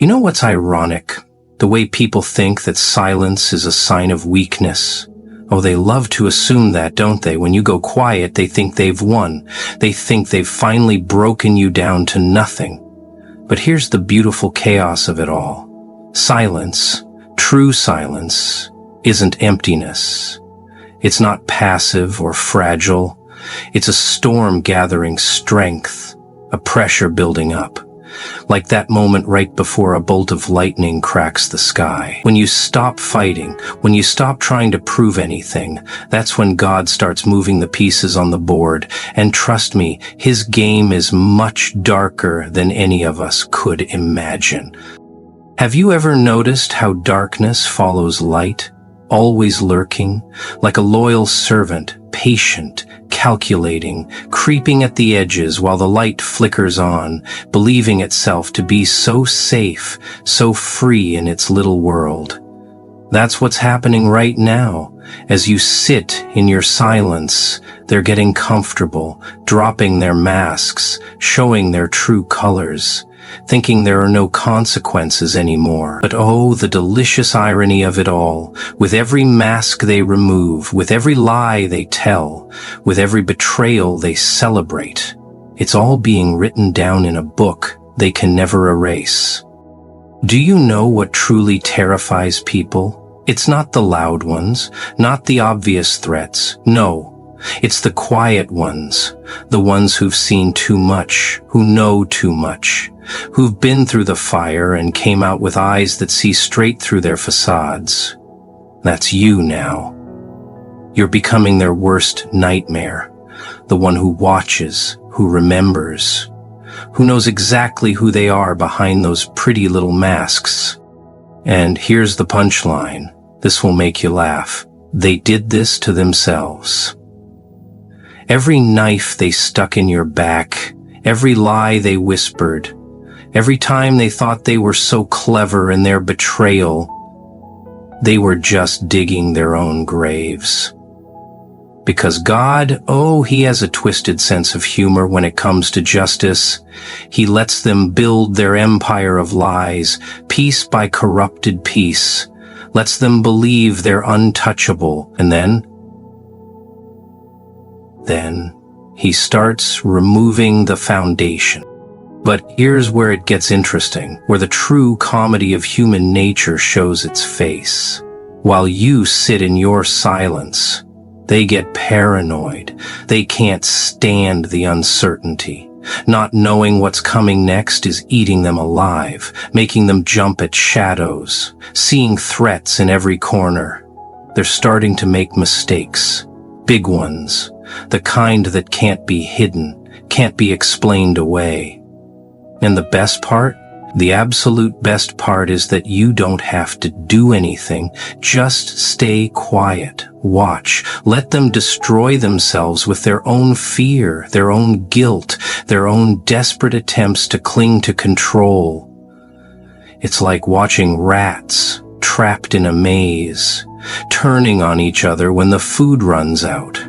You know what's ironic? The way people think that silence is a sign of weakness. Oh, they love to assume that, don't they? When you go quiet, they think they've won. They think they've finally broken you down to nothing. But here's the beautiful chaos of it all. Silence, true silence, isn't emptiness. It's not passive or fragile. It's a storm gathering strength, a pressure building up. Like that moment right before a bolt of lightning cracks the sky. When you stop fighting, when you stop trying to prove anything, that's when God starts moving the pieces on the board. And trust me, his game is much darker than any of us could imagine. Have you ever noticed how darkness follows light, always lurking, like a loyal servant, patient, calculating, creeping at the edges while the light flickers on, believing itself to be so safe, so free in its little world? That's what's happening right now. As you sit in your silence, they're getting comfortable, dropping their masks, showing their true colors, thinking there are no consequences anymore. But oh, the delicious irony of it all. With every mask they remove, with every lie they tell, with every betrayal they celebrate, it's all being written down in a book they can never erase. Do you know what truly terrifies people? It's not the loud ones, not the obvious threats. No, it's the quiet ones, the ones who've seen too much, who know too much, who've been through the fire and came out with eyes that see straight through their facades. That's you now. You're becoming their worst nightmare, the one who watches, who remembers, who knows exactly who they are behind those pretty little masks. And here's the punchline. This will make you laugh. They did this to themselves. Every knife they stuck in your back, every lie they whispered, every time they thought they were so clever in their betrayal, they were just digging their own graves. Because God, oh, he has a twisted sense of humor when it comes to justice. He lets them build their empire of lies, piece by corrupted piece, lets them believe they're untouchable, and then he starts removing the foundation. But here's where it gets interesting, where the true comedy of human nature shows its face. While you sit in your silence, they get paranoid. They can't stand the uncertainty. Not knowing what's coming next is eating them alive, making them jump at shadows, seeing threats in every corner. They're starting to make mistakes, big ones, the kind that can't be hidden, can't be explained away. And the best part? The absolute best part is that you don't have to do anything. Just stay quiet. Watch. Let them destroy themselves with their own fear, their own guilt, their own desperate attempts to cling to control. It's like watching rats trapped in a maze, turning on each other when the food runs out.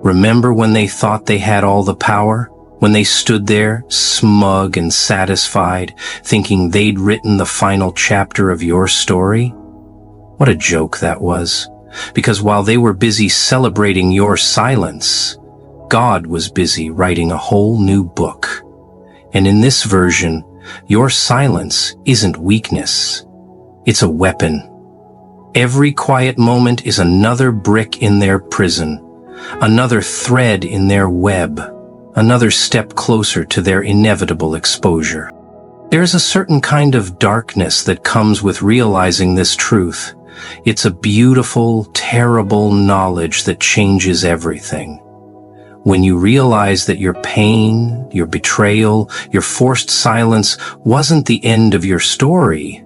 Remember when they thought they had all the power? When they stood there, smug and satisfied, thinking they'd written the final chapter of your story? What a joke that was. Because while they were busy celebrating your silence, God was busy writing a whole new book. And in this version, your silence isn't weakness. It's a weapon. Every quiet moment is another brick in their prison, another thread in their web, another step closer to their inevitable exposure. There's a certain kind of darkness that comes with realizing this truth. It's a beautiful, terrible knowledge that changes everything. When you realize that your pain, your betrayal, your forced silence wasn't the end of your story,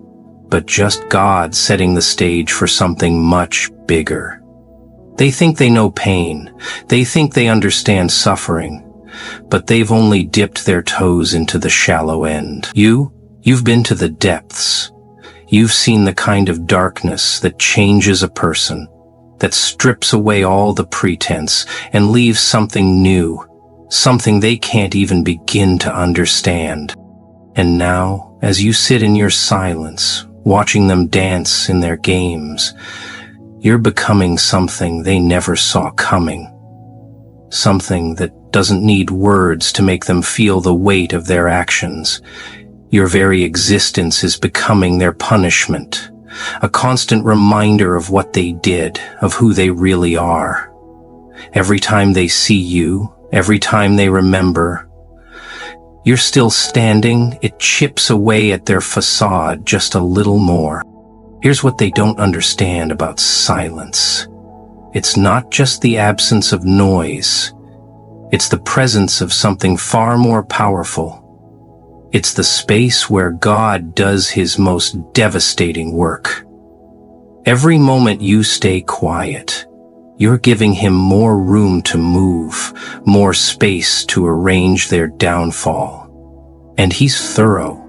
but just God setting the stage for something much bigger. They think they know pain. They think they understand suffering. But they've only dipped their toes into the shallow end. You've been to the depths. You've seen the kind of darkness that changes a person, that strips away all the pretense and leaves something new, something they can't even begin to understand. And now, as you sit in your silence, watching them dance in their games, you're becoming something they never saw coming. Something that doesn't need words to make them feel the weight of their actions. Your very existence is becoming their punishment, a constant reminder of what they did, of who they really are. Every time they see you, every time they remember, you're still standing, it chips away at their facade just a little more. Here's what they don't understand about silence. It's not just the absence of noise. It's the presence of something far more powerful. It's the space where God does his most devastating work. Every moment you stay quiet, you're giving him more room to move, more space to arrange their downfall. And he's thorough.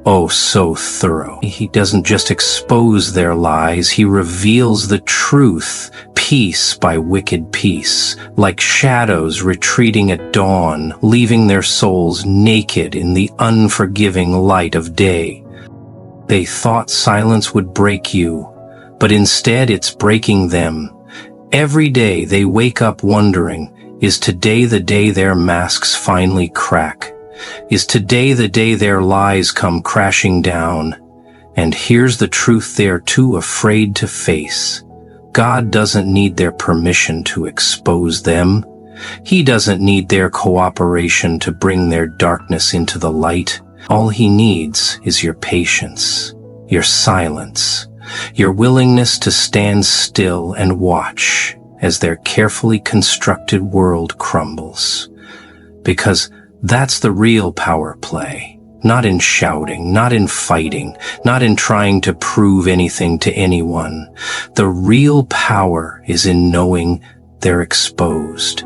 Oh, so thorough. He doesn't just expose their lies, he reveals the truth, piece by wicked piece, like shadows retreating at dawn, leaving their souls naked in the unforgiving light of day. They thought silence would break you, but instead it's breaking them. Every day they wake up wondering, is today the day their masks finally crack? Is today the day their lies come crashing down? And here's the truth they're too afraid to face. God doesn't need their permission to expose them. He doesn't need their cooperation to bring their darkness into the light. All he needs is your patience, your silence, your willingness to stand still and watch as their carefully constructed world crumbles. Because that's the real power play. Not in shouting, not in fighting, not in trying to prove anything to anyone. The real power is in knowing they're exposed.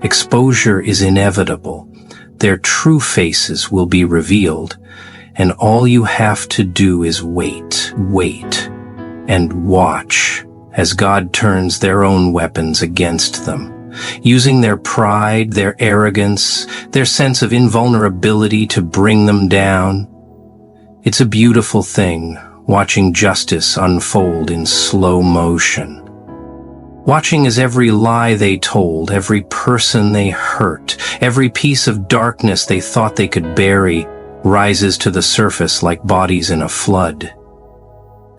Exposure is inevitable. Their true faces will be revealed, and all you have to do is wait, and watch as God turns their own weapons against them. Using their pride, their arrogance, their sense of invulnerability to bring them down. It's a beautiful thing, watching justice unfold in slow motion. Watching as every lie they told, every person they hurt, every piece of darkness they thought they could bury, rises to the surface like bodies in a flood.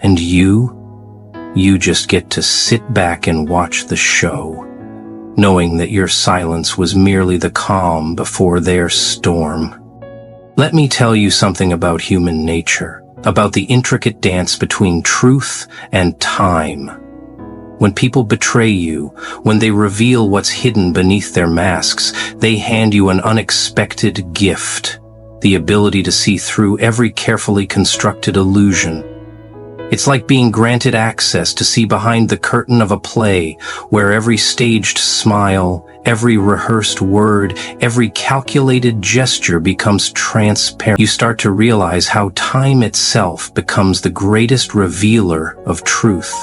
And you just get to sit back and watch the show, knowing that your silence was merely the calm before their storm. Let me tell you something about human nature, about the intricate dance between truth and time. When people betray you, when they reveal what's hidden beneath their masks, they hand you an unexpected gift, the ability to see through every carefully constructed illusion. It's like being granted access to see behind the curtain of a play, where every staged smile, every rehearsed word, every calculated gesture becomes transparent. You start to realize how time itself becomes the greatest revealer of truth.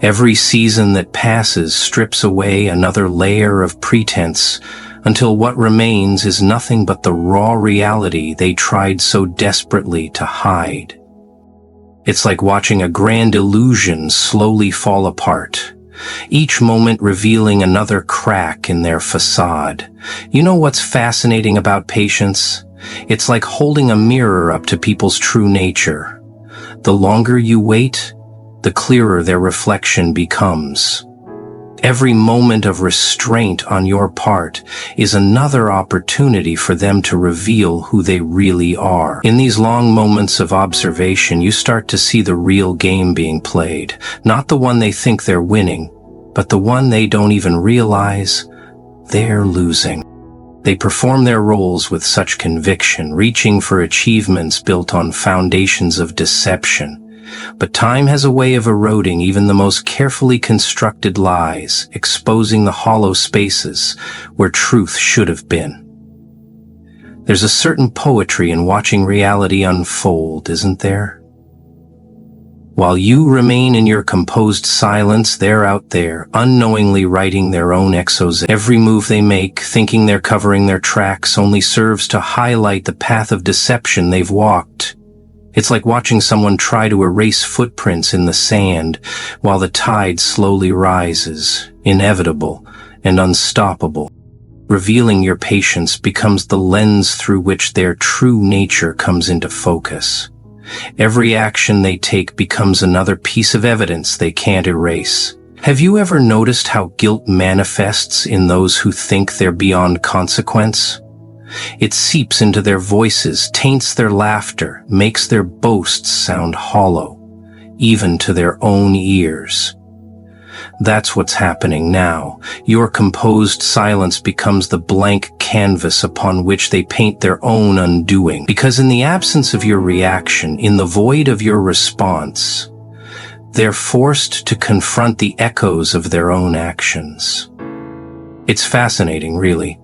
Every season that passes strips away another layer of pretense, until what remains is nothing but the raw reality they tried so desperately to hide. It's like watching a grand illusion slowly fall apart, each moment revealing another crack in their facade. You know what's fascinating about patience? It's like holding a mirror up to people's true nature. The longer you wait, the clearer their reflection becomes. Every moment of restraint on your part is another opportunity for them to reveal who they really are. In these long moments of observation, you start to see the real game being played, not the one they think they're winning, but the one they don't even realize they're losing. They perform their roles with such conviction, reaching for achievements built on foundations of deception. But time has a way of eroding even the most carefully constructed lies, exposing the hollow spaces where truth should have been. There's a certain poetry in watching reality unfold, isn't there? While you remain in your composed silence, they're out there, unknowingly writing their own exos. Every move they make, thinking they're covering their tracks, only serves to highlight the path of deception they've walked. It's like watching someone try to erase footprints in the sand while the tide slowly rises, inevitable and unstoppable. Revealing your patience becomes the lens through which their true nature comes into focus. Every action they take becomes another piece of evidence they can't erase. Have you ever noticed how guilt manifests in those who think they're beyond consequence? It seeps into their voices, taints their laughter, makes their boasts sound hollow, even to their own ears. That's what's happening now. Your composed silence becomes the blank canvas upon which they paint their own undoing. Because in the absence of your reaction, in the void of your response, they're forced to confront the echoes of their own actions. It's fascinating, really,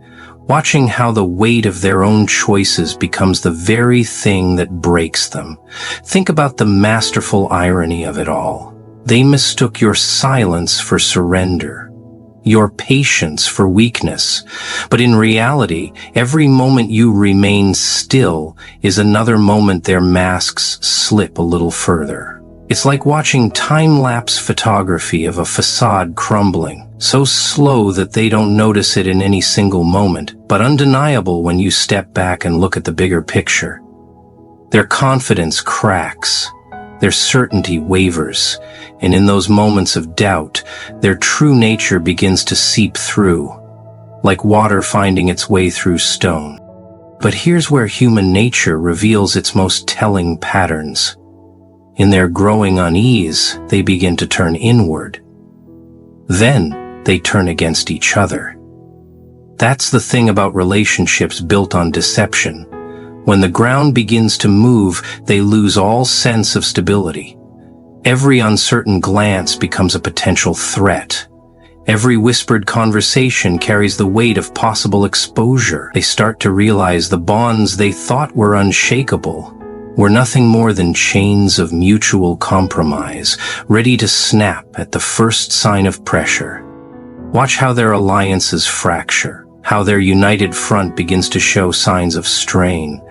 watching how the weight of their own choices becomes the very thing that breaks them. Think about the masterful irony of it all. They mistook your silence for surrender, your patience for weakness. But in reality, every moment you remain still is another moment their masks slip a little further. It's like watching time-lapse photography of a facade crumbling, so slow that they don't notice it in any single moment, but undeniable when you step back and look at the bigger picture. Their confidence cracks, their certainty wavers, and in those moments of doubt, their true nature begins to seep through, like water finding its way through stone. But here's where human nature reveals its most telling patterns. In their growing unease, they begin to turn inward. Then, they turn against each other. That's the thing about relationships built on deception. When the ground begins to move, they lose all sense of stability. Every uncertain glance becomes a potential threat. Every whispered conversation carries the weight of possible exposure. They start to realize the bonds they thought were unshakable were nothing more than chains of mutual compromise, ready to snap at the first sign of pressure. Watch how their alliances fracture, how their united front begins to show signs of strain.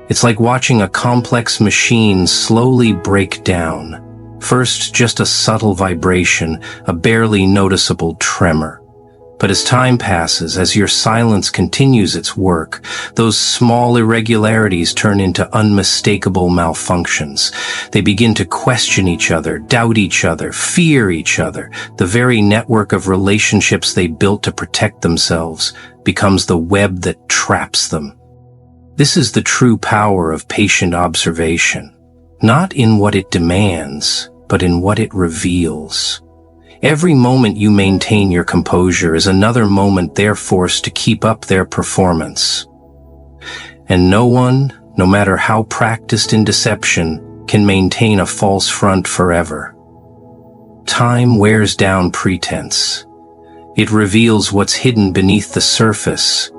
It's like watching a complex machine slowly break down. First, just a subtle vibration, a barely noticeable tremor. But as time passes, as your silence continues its work, those small irregularities turn into unmistakable malfunctions. They begin to question each other, doubt each other, fear each other. The very network of relationships they built to protect themselves becomes the web that traps them. This is the true power of patient observation, not in what it demands, but in what it reveals. Every moment you maintain your composure is another moment they're forced to keep up their performance. And no one, no matter how practiced in deception, can maintain a false front forever. Time wears down pretense. It reveals what's hidden beneath the surface.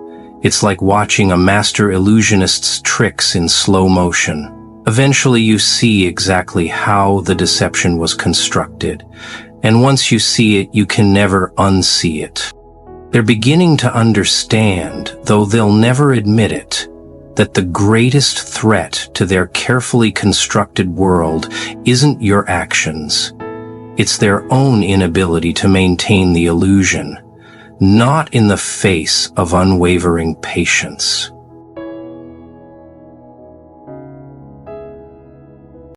It's like watching a master illusionist's tricks in slow motion. Eventually you see exactly how the deception was constructed, and once you see it, you can never unsee it. They're beginning to understand, though they'll never admit it, that the greatest threat to their carefully constructed world isn't your actions. It's their own inability to maintain the illusion, not in the face of unwavering patience.